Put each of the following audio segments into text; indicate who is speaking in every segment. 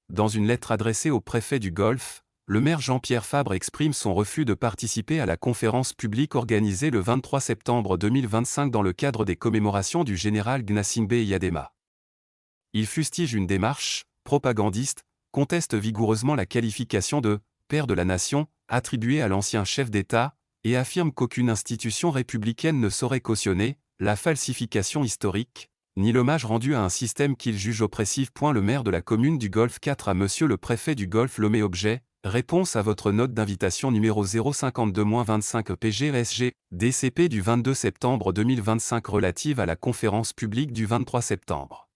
Speaker 1: Dans une lettre adressée au préfet du Golfe, le maire Jean-Pierre Fabre exprime son refus de participer à la conférence publique organisée le 23 septembre 2025 dans le cadre des commémorations du général Gnassingbé Eyadema. Il fustige une démarche propagandiste, conteste vigoureusement la qualification de « père de la nation » attribuée à l'ancien chef d'État, et affirme qu'aucune institution républicaine ne saurait cautionner la falsification historique, ni l'hommage rendu à un système qu'il juge oppressif. Le maire de la commune du Golfe 4 à Monsieur le préfet du Golfe Lomé objet, réponse à votre note d'invitation numéro 052-25 PGESG, DCP du 22 septembre 2025 relative à la conférence publique du 23 septembre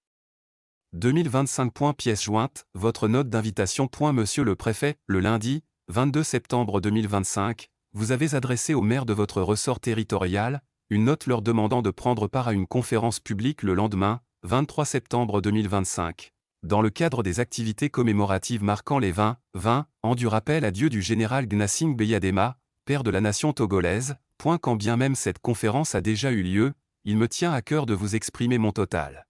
Speaker 1: 2025. Pièce jointe, votre note d'invitation. Monsieur le préfet, le lundi, 22 septembre 2025, vous avez adressé aux maires de votre ressort territorial une note leur demandant de prendre part à une conférence publique le lendemain, 23 septembre 2025, dans le cadre des activités commémoratives marquant les 20 ans du rappel à Dieu du général Gnassingbé Eyadema, père de la nation togolaise. Quand bien même cette conférence a déjà eu lieu, il me tient à cœur de vous exprimer mon total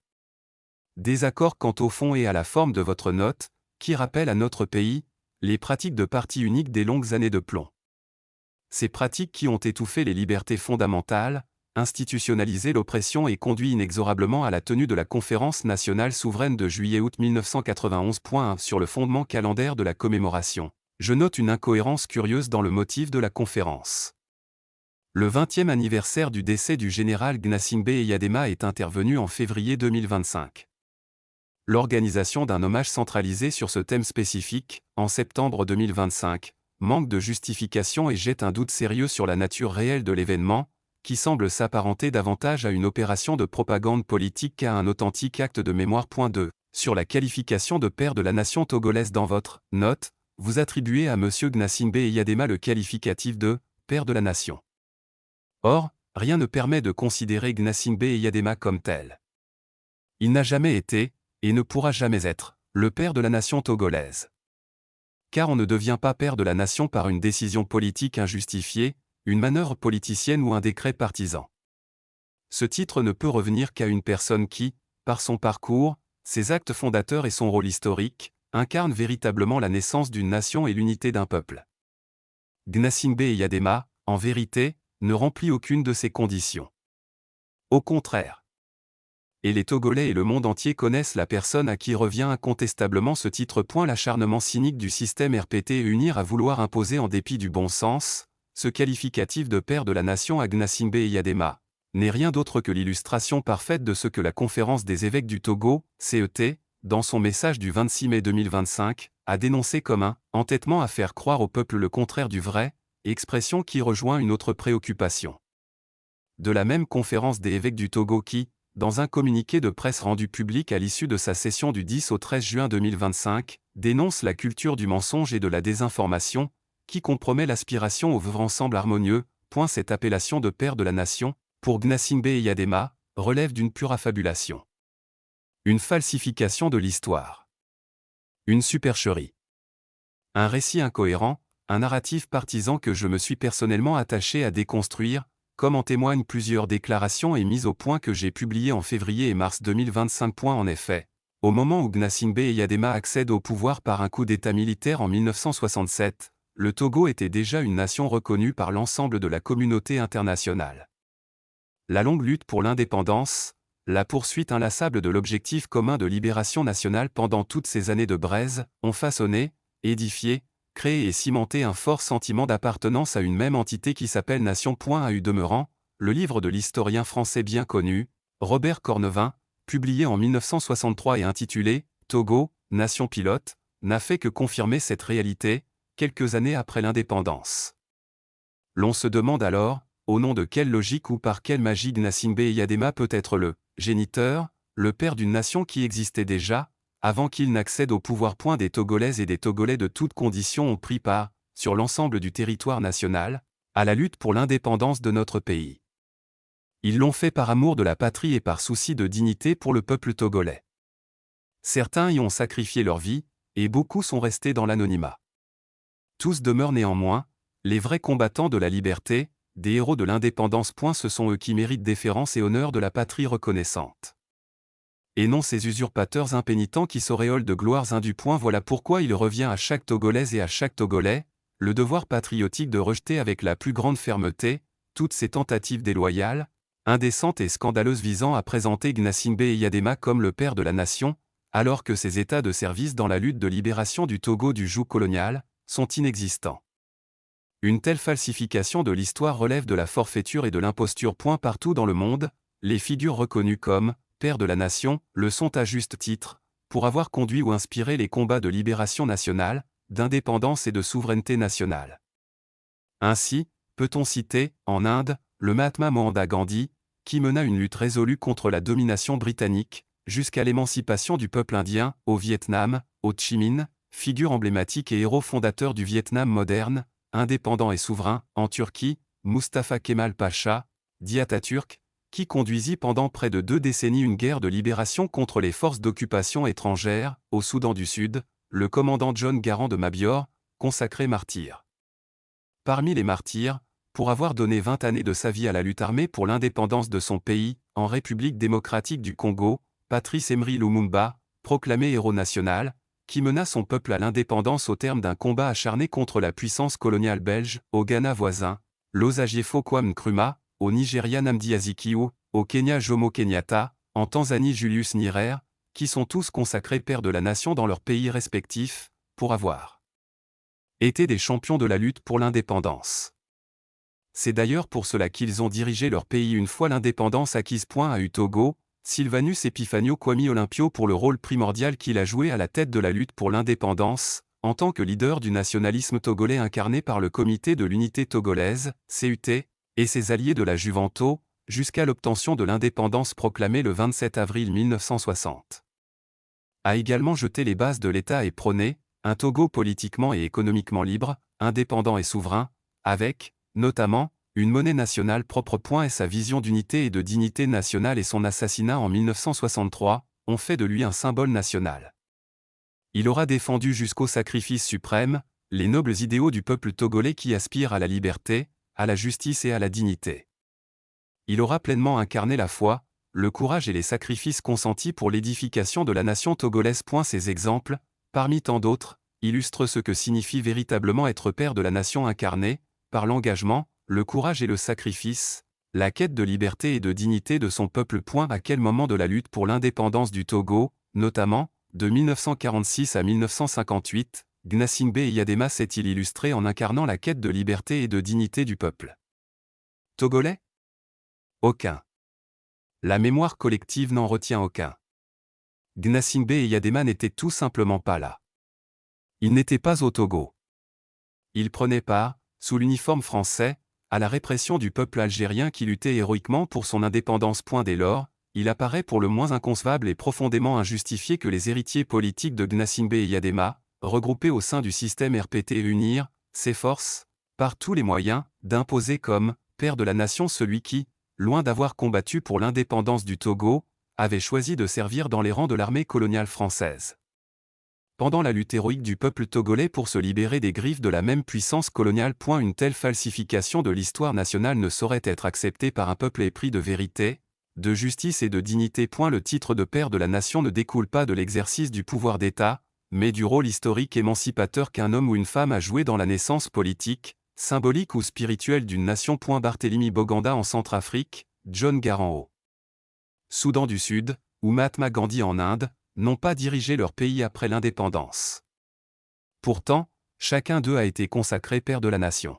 Speaker 1: désaccord quant au fond et à la forme de votre note, qui rappelle à notre pays les pratiques de parti unique des longues années de plomb. Ces pratiques qui ont étouffé les libertés fondamentales, institutionnalisé l'oppression et conduit inexorablement à la tenue de la Conférence nationale souveraine de juillet-août 1991. Sur le fondement calendaire de la commémoration, je note une incohérence curieuse dans le motif de la conférence. Le 20e anniversaire du décès du général Gnassingbé Eyadema est intervenu en février 2025. L'organisation d'un hommage centralisé sur ce thème spécifique, en septembre 2025, manque de justification et jette un doute sérieux sur la nature réelle de l'événement, qui semble s'apparenter davantage à une opération de propagande politique qu'à un authentique acte de mémoire. 2. Sur la qualification de père de la nation togolaise dans votre note, vous attribuez à M. Gnassingbé Eyadema le qualificatif de « père de la nation ». Or, rien ne permet de considérer Gnassingbé Eyadema comme tel. Il n'a jamais été, et ne pourra jamais être, le père de la nation togolaise. Car on ne devient pas père de la nation par une décision politique injustifiée, une manœuvre politicienne ou un décret partisan. Ce titre ne peut revenir qu'à une personne qui, par son parcours, ses actes fondateurs et son rôle historique, incarne véritablement la naissance d'une nation et l'unité d'un peuple. Gnassingbé Eyadema, en vérité, ne remplit aucune de ces conditions. Au contraire. Et les Togolais et le monde entier connaissent la personne à qui revient incontestablement ce titre. L'acharnement cynique du système RPT et unir à vouloir imposer en dépit du bon sens, ce qualificatif de père de la nation à Gnassingbé Eyadema, n'est rien d'autre que l'illustration parfaite de ce que la Conférence des évêques du Togo, CET, dans son message du 26 mai 2025, a dénoncé comme un « entêtement à faire croire au peuple le contraire du vrai », expression qui rejoint une autre préoccupation de la même Conférence des évêques du Togo qui, dans un communiqué de presse rendu public à l'issue de sa session du 10 au 13 juin 2025, dénonce la culture du mensonge et de la désinformation, qui compromet l'aspiration au vivre ensemble harmonieux. Cette appellation de père de la nation, pour Gnassingbé Eyadema, relève d'une pure affabulation. Une falsification de l'histoire. Une supercherie. Un récit incohérent, un narratif partisan que je me suis personnellement attaché à déconstruire, comme en témoignent plusieurs déclarations et mises au point que j'ai publiées en février et mars 2025. En effet, au moment où Gnassingbé Eyadema accède au pouvoir par un coup d'État militaire en 1967, le Togo était déjà une nation reconnue par l'ensemble de la communauté internationale. La longue lutte pour l'indépendance, la poursuite inlassable de l'objectif commun de libération nationale pendant toutes ces années de braise, ont façonné, édifié, créé et cimenté un fort sentiment d'appartenance à une même entité qui s'appelle Nation. À eu demeurant, le livre de l'historien français bien connu, Robert Cornevin, publié en 1963 et intitulé « Togo, nation pilote », n'a fait que confirmer cette réalité, quelques années après l'indépendance. L'on se demande alors, au nom de quelle logique ou par quelle magie Gnassingbé Eyadema peut être le géniteur, le père d'une nation qui existait déjà, avant qu'il n'accède au pouvoir. Des Togolaises et des Togolais de toutes conditions ont pris part, sur l'ensemble du territoire national, à la lutte pour l'indépendance de notre pays. Ils l'ont fait par amour de la patrie et par souci de dignité pour le peuple togolais. Certains y ont sacrifié leur vie, et beaucoup sont restés dans l'anonymat. Tous demeurent néanmoins, les vrais combattants de la liberté, des héros de l'indépendance. Ce sont eux qui méritent déférence et honneur de la patrie reconnaissante. et non ces usurpateurs impénitents qui s'auréolent de gloires indues. Voilà pourquoi il revient à chaque Togolaise et à chaque Togolais le devoir patriotique de rejeter avec la plus grande fermeté toutes ces tentatives déloyales, indécentes et scandaleuses visant à présenter Gnassingbé Eyadema comme le père de la nation, alors que ses états de service dans la lutte de libération du Togo du joug colonial sont inexistants. Une telle falsification de l'histoire relève de la forfaiture et de l'imposture. Partout dans le monde, les figures reconnues comme pères de la nation le sont à juste titre, pour avoir conduit ou inspiré les combats de libération nationale, d'indépendance et de souveraineté nationale. Ainsi, peut-on citer, en Inde, le Mahatma Mohanda Gandhi, qui mena une lutte résolue contre la domination britannique, jusqu'à l'émancipation du peuple indien, au Vietnam, Ho Chi Minh, figure emblématique et héros fondateur du Vietnam moderne, indépendant et souverain, en Turquie, Mustafa Kemal Pacha, dit Atatürk, qui conduisit pendant près de 2 décennies une guerre de libération contre les forces d'occupation étrangères, au Soudan du Sud, le commandant John Garang de Mabyor, consacré martyr. Parmi les martyrs, pour avoir donné 20 années de sa vie à la lutte armée pour l'indépendance de son pays, en République démocratique du Congo, Patrice Emery Lumumba, proclamé héros national, qui mena son peuple à l'indépendance au terme d'un combat acharné contre la puissance coloniale belge, au Ghana voisin, l'Osagiefo Kwame Nkrumah, au Nigeria Nnamdi Azikiwe, au Kenya Jomo Kenyatta, en Tanzanie Julius Nyerere, qui sont tous consacrés pères de la nation dans leurs pays respectifs, pour avoir été des champions de la lutte pour l'indépendance. C'est d'ailleurs pour cela qu'ils ont dirigé leur pays une fois l'indépendance acquise. A eu Togo, Sylvanus Epifanio Kwame Olympio pour le rôle primordial qu'il a joué à la tête de la lutte pour l'indépendance, en tant que leader du nationalisme togolais incarné par le Comité de l'Unité Togolaise, CUT, et ses alliés de la Juvanto, jusqu'à l'obtention de l'indépendance proclamée le 27 avril 1960. A également jeté les bases de l'État et prôné un Togo politiquement et économiquement libre, indépendant et souverain, avec, notamment, une monnaie nationale propre. Et sa vision d'unité et de dignité nationale et son assassinat en 1963 ont fait de lui un symbole national. Il aura défendu jusqu'au sacrifice suprême les nobles idéaux du peuple togolais qui aspire à la liberté, à la justice et à la dignité. Il aura pleinement incarné la foi, le courage et les sacrifices consentis pour l'édification de la nation togolaise. Ces exemples, parmi tant d'autres, illustrent ce que signifie véritablement être père de la nation incarné, par l'engagement, le courage et le sacrifice, la quête de liberté et de dignité de son peuple. À quel moment de la lutte pour l'indépendance du Togo, notamment, de 1946 à 1958, Gnassingbé Eyadema s'est-il illustré en incarnant la quête de liberté et de dignité du peuple togolais? Aucun. La mémoire collective n'en retient aucun. Gnassingbé Eyadema n'était tout simplement pas là. Il n'était pas au Togo. Il prenait part, sous l'uniforme français, à la répression du peuple algérien qui luttait héroïquement pour son indépendance. Dès lors, il apparaît pour le moins inconcevable et profondément injustifié que les héritiers politiques de Gnassingbé Eyadema, regroupés au sein du système RPT, unir, s'efforcent, par tous les moyens, d'imposer comme père de la nation celui qui, loin d'avoir combattu pour l'indépendance du Togo, avait choisi de servir dans les rangs de l'armée coloniale française. Pendant la lutte héroïque du peuple togolais pour se libérer des griffes de la même puissance coloniale. Une telle falsification de l'histoire nationale ne saurait être acceptée par un peuple épris de vérité, de justice et de dignité. Le titre de père de la nation ne découle pas de l'exercice du pouvoir d'État, mais du rôle historique émancipateur qu'un homme ou une femme a joué dans la naissance politique, symbolique ou spirituelle d'une nation. Barthélemy Boganda en Centrafrique, John Garang au Soudan du Sud, ou Mahatma Gandhi en Inde, n'ont pas dirigé leur pays après l'indépendance. Pourtant, chacun d'eux a été consacré père de la nation.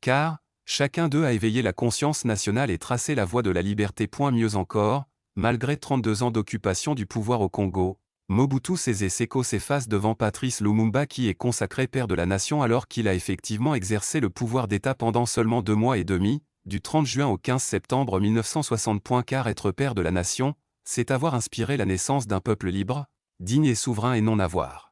Speaker 1: Car, chacun d'eux a éveillé la conscience nationale et tracé la voie de la liberté. Mieux encore, malgré 32 ans d'occupation du pouvoir au Congo, Mobutu Sese Seko s'efface devant Patrice Lumumba qui est consacré père de la nation alors qu'il a effectivement exercé le pouvoir d'État pendant seulement 2 mois et demi, du 30 juin au 15 septembre 1960. Car être père de la nation, c'est avoir inspiré la naissance d'un peuple libre, digne et souverain et non avoir